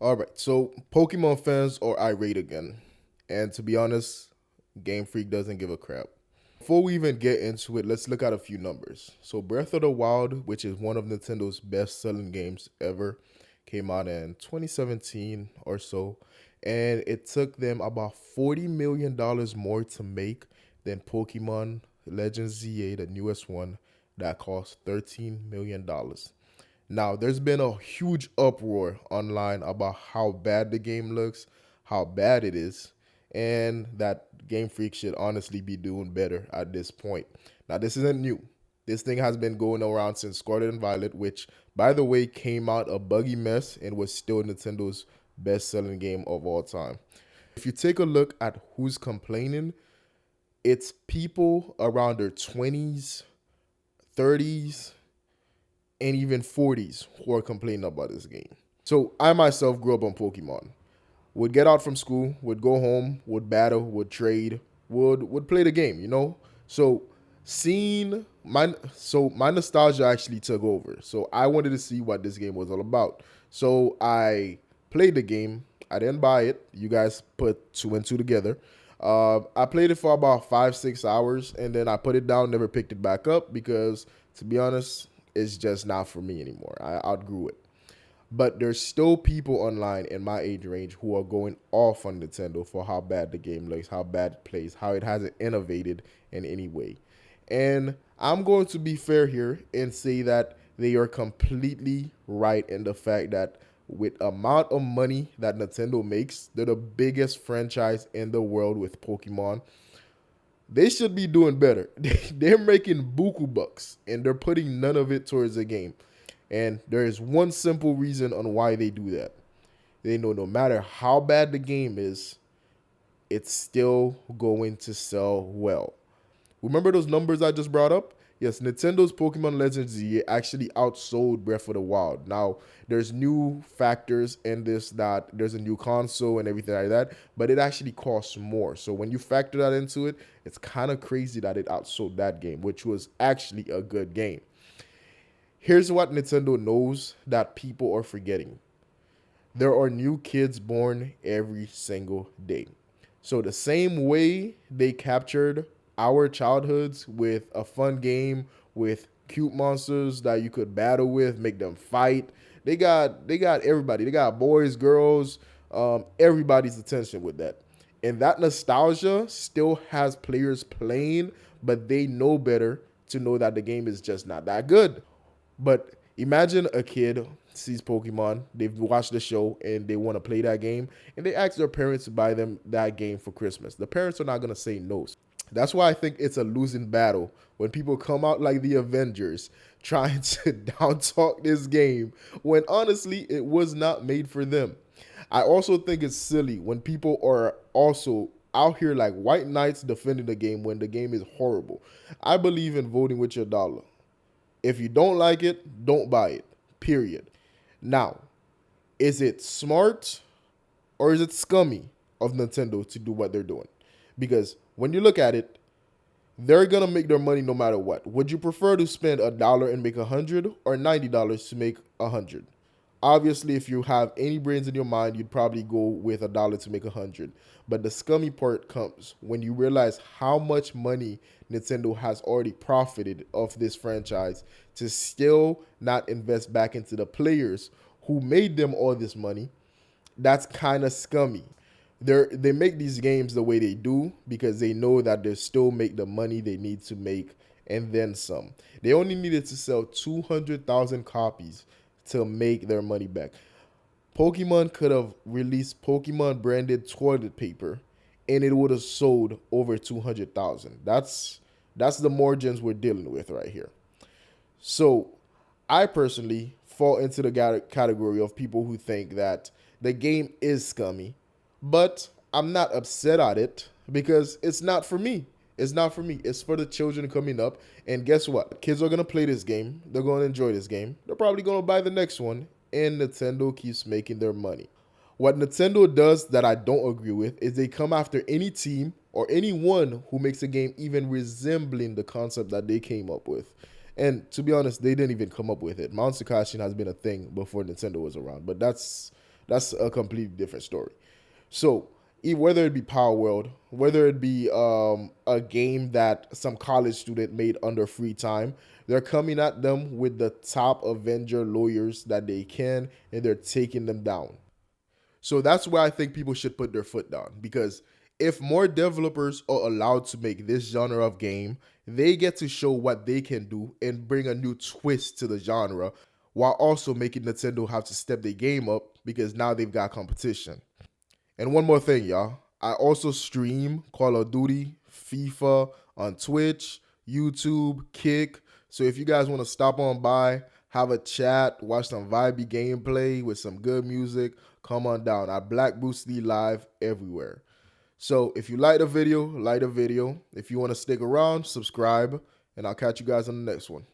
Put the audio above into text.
All right, so Pokemon fans are irate again. And to be honest, Game Freak doesn't give a crap. Before we even get into it, let's look at a few numbers. So, Breath of the Wild, which is one of Nintendo's best selling games ever, came out in 2017 or so. And it took them about $40 million more to make than Pokemon Legends ZA, the newest one, that cost $13 million. Now, there's been a huge uproar online about how bad the game looks, how bad it is, and that Game Freak should honestly be doing better at this point. Now, this isn't new. This thing has been going around since Scarlet and Violet, which, by the way, came out a buggy mess and was still Nintendo's best selling game of all time. If you take a look at who's complaining, it's people around their 20s, 30s, and even 40s who are complaining about this game. So I myself grew up on Pokemon. Would get out from school, would go home, would battle, would trade, would play the game, you know? So seeing my nostalgia actually took over. So I wanted to see what this game was all about. So I played the game. I didn't buy it. You guys put two and two together. I played it for about 5, 6 hours, and then I put it down. Never picked it back up because, to be honest, it's just not for me anymore. I outgrew it. But there's still people online in my age range who are going off on Nintendo for how bad the game looks, how bad it plays, how it hasn't innovated in any way. And I'm going to be fair here and say that they are completely right in the fact that with amount of money that Nintendo makes, they're the biggest franchise in the world with Pokemon. They should be doing better. They're making buku bucks and they're putting none of it towards the game. And there is one simple reason on why they do that. They know no matter how bad the game is, it's still going to sell well. Remember those numbers I just brought up? Yes, Nintendo's Pokemon Legends Z actually outsold Breath of the Wild. Now, there's new factors in this that there's a new console and everything like that, but it actually costs more. So when you factor that into it, it's kind of crazy that it outsold that game, which was actually a good game. Here's what Nintendo knows that people are forgetting. There are new kids born every single day. So the same way they captured our childhoods with a fun game with cute monsters that you could battle with, make them fight. They got everybody. They got boys, girls, everybody's attention with that. And that nostalgia still has players playing, but they know better to know that the game is just not that good. But imagine a kid sees Pokemon, they've watched the show, and they want to play that game, and they ask their parents to buy them that game for Christmas. The parents are not going to say no. That's why I think it's a losing battle when people come out like the Avengers trying to down talk this game when honestly it was not made for them. I also think it's silly when people are also out here like white knights defending the game when the game is horrible. I believe in voting with your dollar. If you don't like it, don't buy it. Period. Now, is it smart or is it scummy of Nintendo to do what they're doing? Because when you look at it, they're gonna make their money no matter what. Would you prefer to spend $1 and make 100 or $90 to make 100? Obviously, if you have any brains in your mind, you'd probably go with $1 to make 100. But the scummy part comes when you realize how much money Nintendo has already profited of this franchise to still not invest back into the players who made them all this money. That's kind of scummy. They make these games the way they do because they know that they still make the money they need to make and then some. They only needed to sell 200,000 copies to make their money back. Pokemon could have released Pokemon branded toilet paper and it would have sold over 200,000. That's the margins we're dealing with right here. So, I personally fall into the category of people who think that the game is scummy, but I'm not upset at it because it's not for me. It's not for me. It's for the children coming up. And guess what? Kids are going to play this game. They're going to enjoy this game. They're probably going to buy the next one. And Nintendo keeps making their money. What Nintendo does that I don't agree with is they come after any team or anyone who makes a game even resembling the concept that they came up with. And to be honest, they didn't even come up with it. Mount Sakashin has been a thing before Nintendo was around, but that's a completely different story. So whether it be Power World, whether it be a game that some college student made under free time, they're coming at them with the top Avenger lawyers that they can, and they're taking them down. So that's where I think people should put their foot down, because if more developers are allowed to make this genre of game, they get to show what they can do and bring a new twist to the genre, while also making Nintendo have to step their game up because now they've got competition. And one more thing, y'all. I also stream Call of Duty, FIFA on Twitch, YouTube, Kick. So if you guys want to stop on by, have a chat, watch some vibey gameplay with some good music, come on down. I BlackBruceLeeLive everywhere. So if you like the video, like the video. If you want to stick around, subscribe, and I'll catch you guys on the next one.